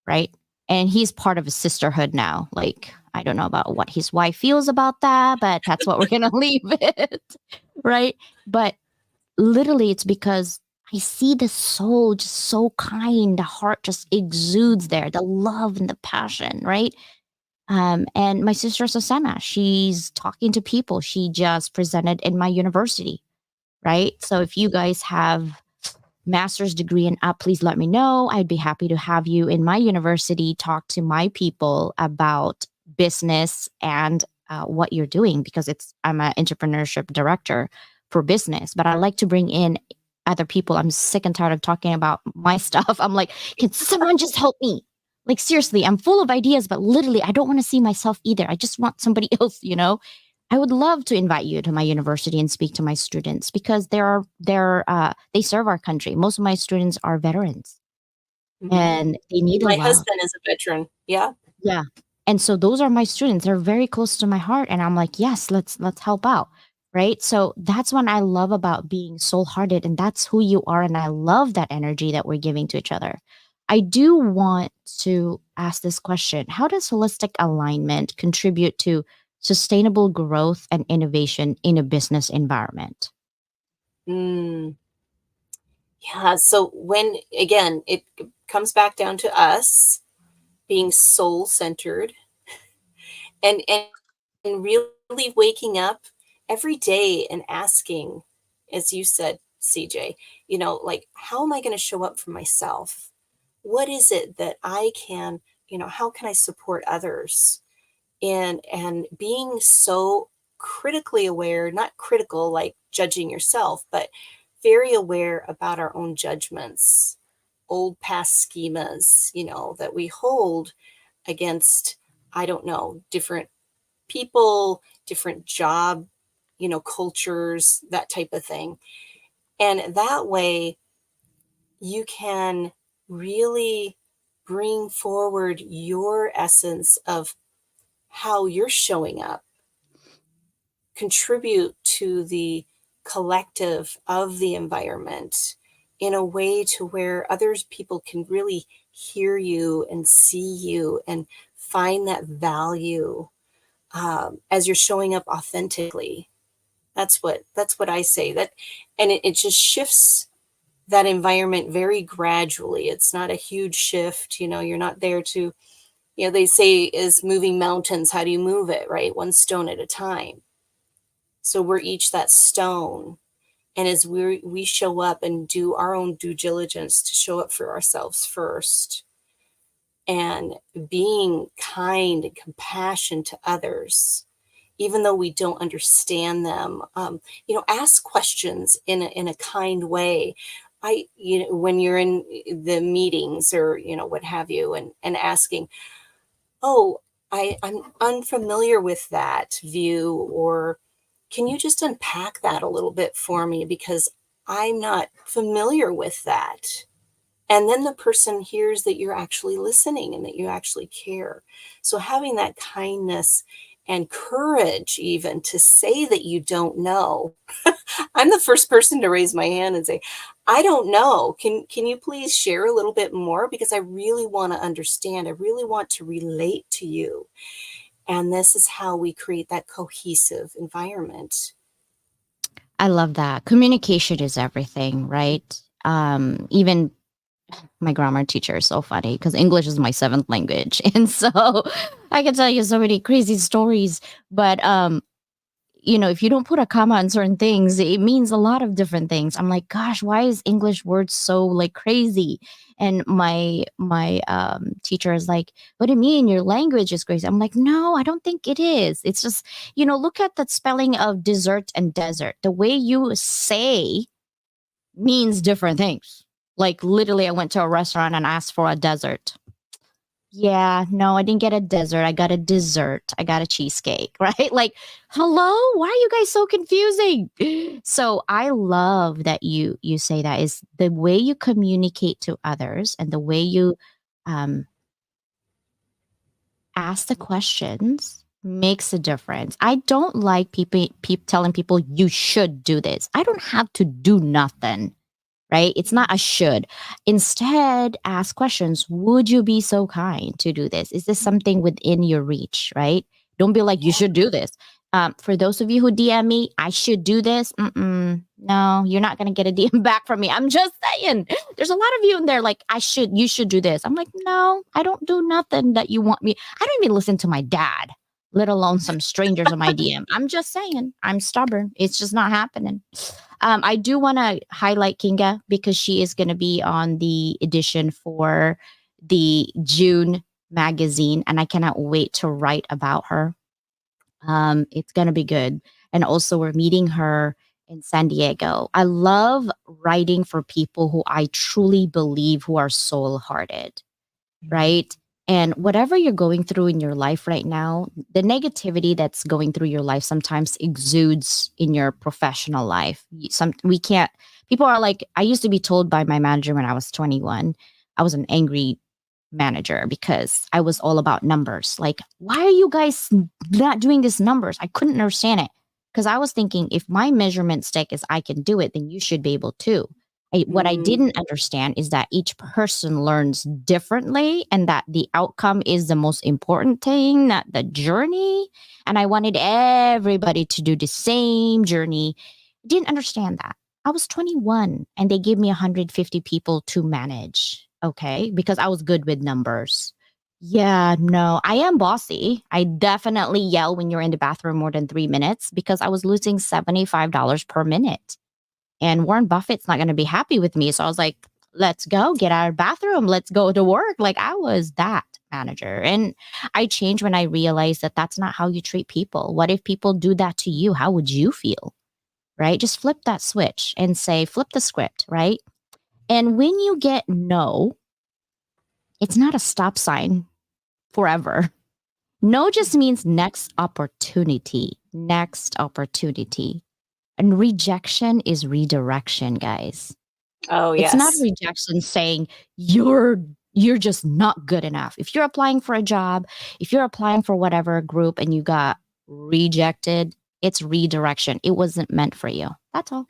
right? And he's part of a sisterhood now. Like, I don't know about what his wife feels about that, but that's what we're going to leave it, right? But literally, it's because I see the soul just so kind. The heart just exudes there, the love and the passion, right? And my sister Susanna, she's talking to people. She just presented in my university, right? So if you guys have master's degree and up, please let me know. I'd be happy to have you in my university talk to my people about business and what you're doing, because I'm an entrepreneurship director for business, but I like to bring in other people. I'm sick and tired of talking about my stuff. I'm like, can someone just help me? Like, seriously, I'm full of ideas, but literally, I don't want to see myself either. I just want somebody else. I would love to invite you to my university and speak to my students, because they serve our country. Most of my students are veterans Mhm. and they need the My love. husband is a veteran. Yeah. Yeah. And so those are my students. They're very close to my heart. And I'm like, yes, let's help out. Right. So that's what I love about being soul hearted. And that's who you are. And I love that energy that we're giving to each other. I do want to ask this question. How does holistic alignment contribute to sustainable growth and innovation in a business environment? Mm. Yeah. So when, again, it comes back down to us being soul centered and and really waking up every day and asking, as you said, CJ, like, how am I going to show up for myself? What is it that I can, how can I support others? And being so critically aware, not critical like judging yourself, but very aware about our own judgments, old past schemas, that we hold against, I don't know, different people, different job, cultures, that type of thing. And that way you can really bring forward your essence of how you're showing up, contribute to the collective of the environment in a way to where others people can really hear you and see you and find that value, as you're showing up authentically. That's what I say. That, and it just shifts that environment very gradually. It's not a huge shift. You're not there to, they say, is moving mountains, how do you move it, right? One stone at a time. So we're each that stone. And as we show up and do our own due diligence to show up for ourselves first, and being kind and compassion to others, even though we don't understand them, ask questions in a kind way. When you're in the meetings or, what have you, and asking, oh, I'm unfamiliar with that view, or can you just unpack that a little bit for me? Because I'm not familiar with that. And then the person hears that you're actually listening and that you actually care. So having that kindness and courage, even to say that you don't know. I'm the first person to raise my hand and say, I don't know. Can you please share a little bit more? Because I really want to understand. I really want to relate to you. And this is how we create that cohesive environment. I love that. Communication is everything, right? Even my grammar teacher is so funny because English is my seventh language. And so I can tell you so many crazy stories. But if you don't put a comma on certain things, it means a lot of different things. I'm like, gosh, why is English words so like crazy? And my teacher is like, what do you mean your language is crazy? I'm like, no, I don't think it is. It's just, look at the spelling of dessert and desert. The way you say means different things. Like literally, I went to a restaurant and asked for a dessert. Yeah, no, I didn't get a dessert. I got a dessert. I got a cheesecake, right? Like, hello, why are you guys so confusing? So I love that you say that is the way you communicate to others and the way you um, ask the questions makes a difference. I don't like people telling people you should do this. I don't have to do nothing, right? It's not a should. Instead, ask questions. Would you be so kind to do this? Is this something within your reach, right? Don't be like, you should do this. For those of you who DM me, I should do this. No, you're not going to get a DM back from me. I'm just saying. There's a lot of you in there like, you should do this. I'm like, no, I don't do nothing that you want me. I don't even listen to my dad, let alone some strangers on my DM. I'm just saying, I'm stubborn. It's just not happening. I do want to highlight Kinga because she is going to be on the edition for the June magazine, and I cannot wait to write about her. It's going to be good. And also, we're meeting her in San Diego. I love writing for people who I truly believe who are soul hearted, right? And whatever you're going through in your life right now, the negativity that's going through your life sometimes exudes in your professional life. We can't, people are like, I used to be told by my manager when I was 21, I was an angry manager because I was all about numbers. Like, why are you guys not doing these numbers? I couldn't understand it because I was thinking if my measurement stick is I can do it, then you should be able to. What I didn't understand is that each person learns differently and that the outcome is the most important thing, not the journey. And I wanted everybody to do the same journey. Didn't understand that. I was 21 and they gave me 150 people to manage. Okay. Because I was good with numbers. Yeah, no, I am bossy. I definitely yell when you're in the bathroom more than 3 minutes because I was losing $75 per minute. And Warren Buffett's not going to be happy with me. So I was like, let's go get out of bathroom. Let's go to work. Like I was that manager. And I changed when I realized that that's not how you treat people. What if people do that to you? How would you feel? Right? Just flip that switch and say, flip the script, right? And when you get no, it's not a stop sign forever. No just means next opportunity, next opportunity. And rejection is redirection, guys. Oh, It's not yes. rejection saying you're just not good enough. If you're applying for a job, if you're applying for whatever group and you got rejected, it's redirection. It wasn't meant for you. That's all.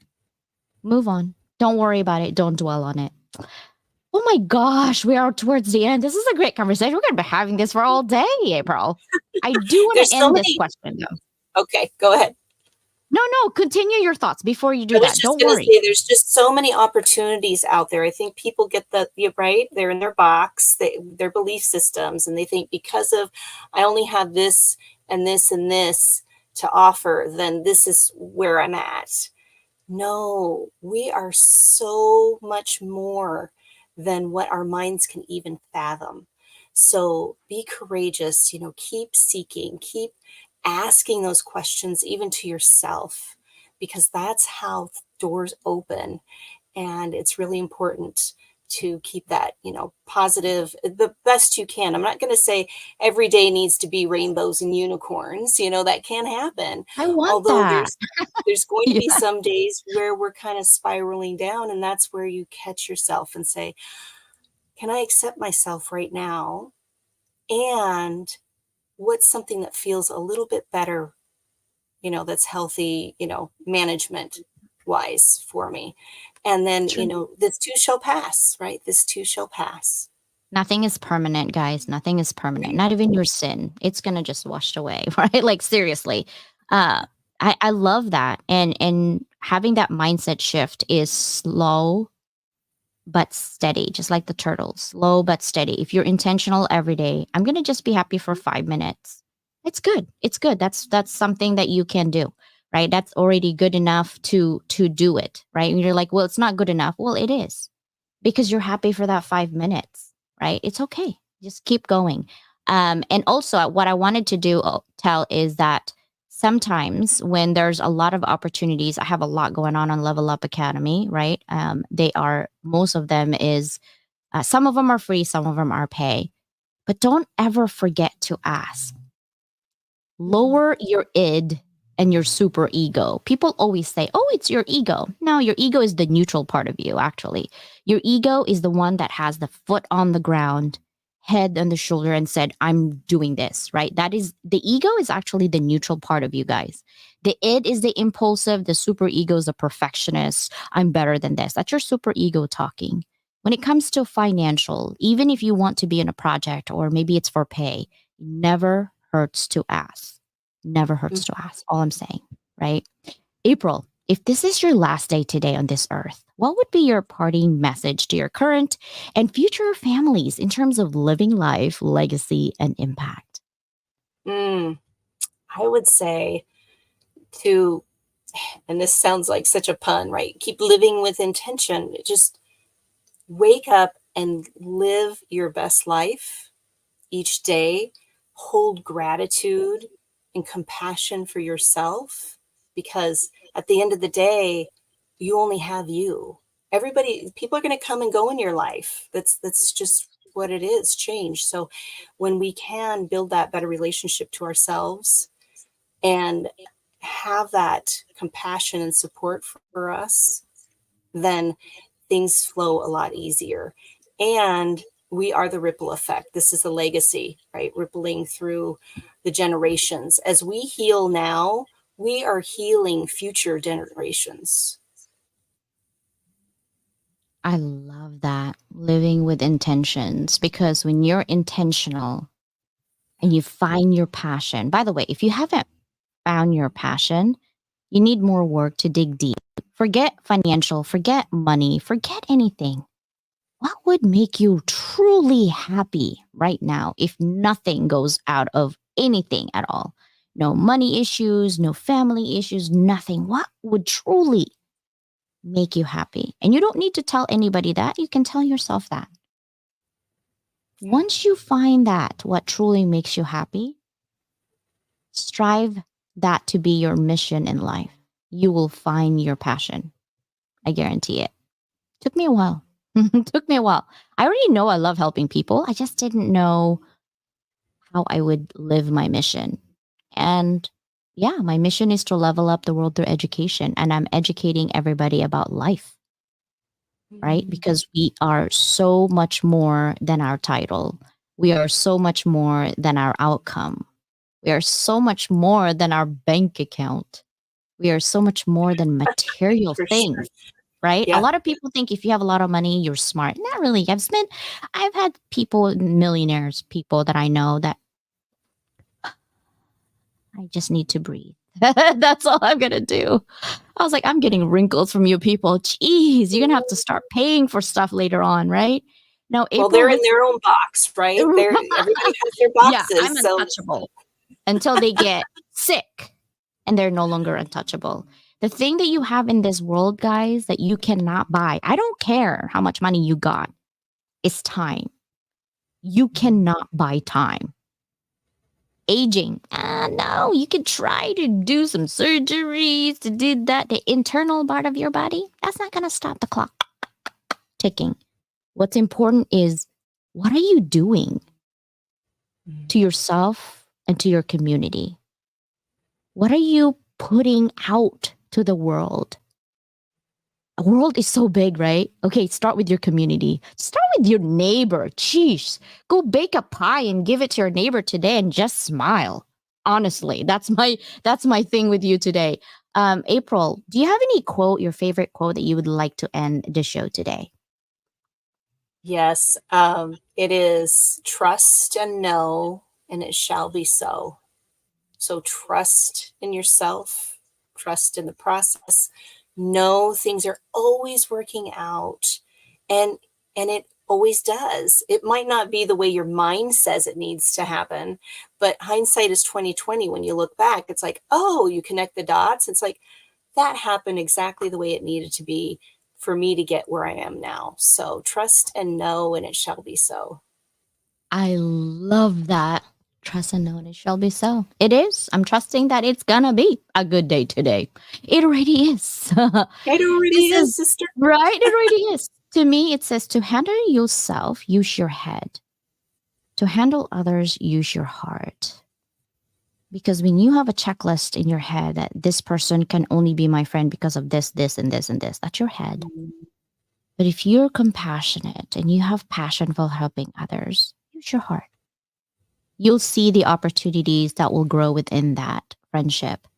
Move on. Don't worry about it. Don't dwell on it. Oh my gosh, we are towards the end. This is a great conversation. We're going to be having this for all day, April. I do want There's to so end this many. question though. Okay, go ahead. No, continue your thoughts before you I do was that. just Don't going to worry. say there's just so many opportunities out there. I think people get you're right. They're in their box, their belief systems, and they think because of I only have this and this and this to offer, then this is where I'm at. No, we are so much more than what our minds can even fathom. So be courageous, keep seeking, keep asking those questions even to yourself, because that's how doors open. And it's really important to keep that, positive the best you can. I'm not going to say every day needs to be rainbows and unicorns, that can happen. I want Although that. there's going to Yeah. be some days where we're kind of spiraling down, and that's where you catch yourself and say, can I accept myself right now? And what's something that feels a little bit better, that's healthy, management wise for me? And then, True. this too shall pass, right? This too shall pass. Nothing is permanent, guys. Nothing is permanent. Right. Not even your sin. It's gonna just wash away, right? Like seriously. Uh I love that. And having that mindset shift is slow but steady, just like the turtles. Slow but steady. If you're intentional every day, I'm gonna just be happy for 5 minutes. It's good. It's good. That's something that you can do, right? That's already good enough to do it, right? And you're like, well, it's not good enough. Well, it is because you're happy for that 5 minutes, right? It's okay. Just keep going. And also, what I wanted to tell is that sometimes when there's a lot of opportunities, I have a lot going on Level Up Academy, right? Most of them is, some of them are free, some of them are pay. But don't ever forget to ask. Lower your id and your super ego. People always say, oh, it's your ego. No, your ego is the neutral part of you, actually. Your ego is the one that has the foot on the ground, head on the shoulder, and said, I'm doing this, right? That is the ego is actually the neutral part of you guys. The id is the impulsive, the super ego is the perfectionist. I'm better than this. That's your super ego talking. When it comes to financial, even if you want to be in a project or maybe it's for pay, it never hurts to ask. Never hurts to ask. All I'm saying, right? April, if this is your last day today on this earth, what would be your parting message to your current and future families in terms of living life, legacy, and impact? I would say to, and this sounds like such a pun, right? Keep living with intention. Just wake up and live your best life each day. Hold gratitude and compassion for yourself, because at the end of the day, you only have you. People are going to come and go in your life. That's just what it is, change. So when we can build that better relationship to ourselves and have that compassion and support for us, then things flow a lot easier. And we are the ripple effect. This is a legacy, right? Rippling through the generations. As we heal now, we are healing future generations. I love that. Living with intentions, because when you're intentional and you find your passion, by the way, if you haven't found your passion, you need more work to dig deep. Forget financial, forget money, forget anything. What would make you truly happy right now if nothing goes out of anything at all? No money issues, no family issues, nothing. What would truly make you happy? And you don't need to tell anybody that. You can tell yourself that. Once you find that, what truly makes you happy, strive that to be your mission in life. You will find your passion. I guarantee it. Took me a while. Took me a while. I already know I love helping people. I just didn't know how I would live my mission. And yeah, my mission is to level up the world through education, and I'm educating everybody about life, right? Mm. Because we are so much more than our title. We are so much more than our outcome. We are so much more than our bank account. We are so much more than material For sure. things, right? A Yeah. lot of people think if you have a lot of money, you're smart. Not really. I've had people, millionaires, people that I know that I just need to breathe. That's all I'm gonna do. I was like, I'm getting wrinkles from you people. Jeez, you're gonna have to start paying for stuff later on, right? Now, Well, April, they're in let's their own box, right? They're everybody has their yeah, I'm boxes, so untouchable until they get sick and they're no longer untouchable. The thing that you have in this world, guys, that you cannot buy, I don't care how much money you got, is time. You cannot buy time. Aging, no, you can try to do some surgeries to do that. The internal part of your body, that's not going to stop the clock ticking. What's important is what are you doing to yourself and to your community? What are you putting out to the world? The world is so big, right? Okay, start with your community. Start with your neighbor. Jeez, go bake a pie and give it to your neighbor today and just smile. Honestly, that's my thing with you today. April, do you have any quote, your favorite quote that you would like to end the show today? yes, it is trust and know, and it shall be so. So trust in yourself, trust in the process. Know things are always working out, and it always does. It might not be the way your mind says it needs to happen, but hindsight is 2020. When you look back, it's like, oh, you connect the dots. It's like that happened exactly the way it needed to be for me to get where I am now. So trust and know, and it shall be so. I love that. Trust and know it shall be so. It is. I'm trusting that it's gonna be a good day today. It already is. It already This is is, sister. right. It already is. To me, it says to handle yourself, use your head. To handle others, use your heart. Because when you have a checklist in your head that this person can only be my friend because of this, this, and this, and this, that's your head. But if you're compassionate and you have passion for helping others, use your heart. You'll see the opportunities that will grow within that friendship.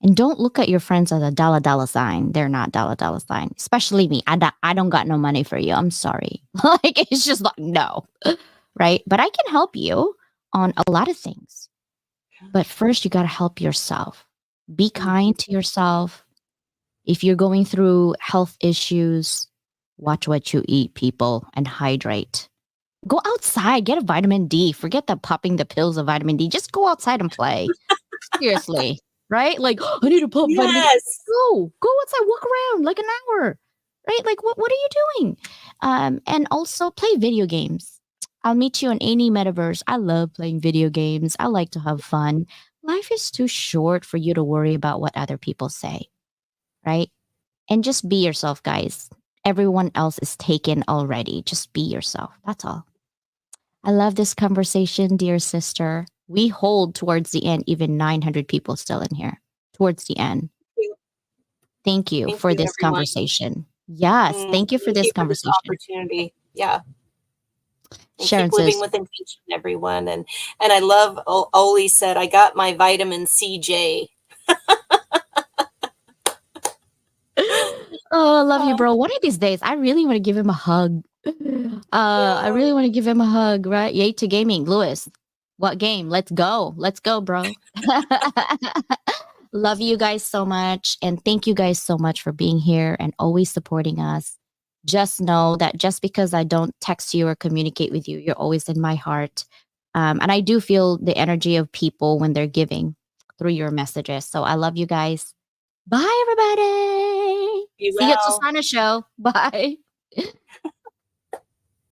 And don't look at your friends as a dollar sign. They're not dollar sign. Especially me. I don't got no money for you. I'm sorry. Like it's just like no. Right? But I can help you on a lot of things. But first you got to help yourself. Be kind to yourself. If you're going through health issues, watch what you eat, people, and hydrate. Go outside, get a vitamin D. Forget the popping the pills of vitamin D. Just go outside and play. Seriously, right? Like, I need to pump vitamin D. Yes. Go outside, walk around like an hour, right? Like, what are you doing? And also play video games. I'll meet you on any metaverse. I love playing video games. I like to have fun. Life is too short for you to worry about what other people say, right? And just be yourself, guys. Everyone else is taken already. Just be yourself. That's all. I love this conversation, dear sister. We hold towards the end, even 900 people still in here towards the end. Thank you Thank for you, this everyone. conversation. Yes, thank you for Thank this you for this conversation. opportunity. Yeah. And Sharon keep living says, with intention, everyone. And I love Oli said, I got my vitamin CJ. oh, I love you, Oh, bro. One of these days, I really want to give him a hug. I yeah. really want to give him a hug, right? Yay to gaming. Lewis, what game? Let's go. Let's go, bro. Love you guys so much. And thank you guys so much for being here and always supporting us. Just know that just because I don't text you or communicate with you, you're always in my heart. And I do feel the energy of people when they're giving through your messages. So I love you guys. Bye, everybody. Be See you at well. Susana show. Bye.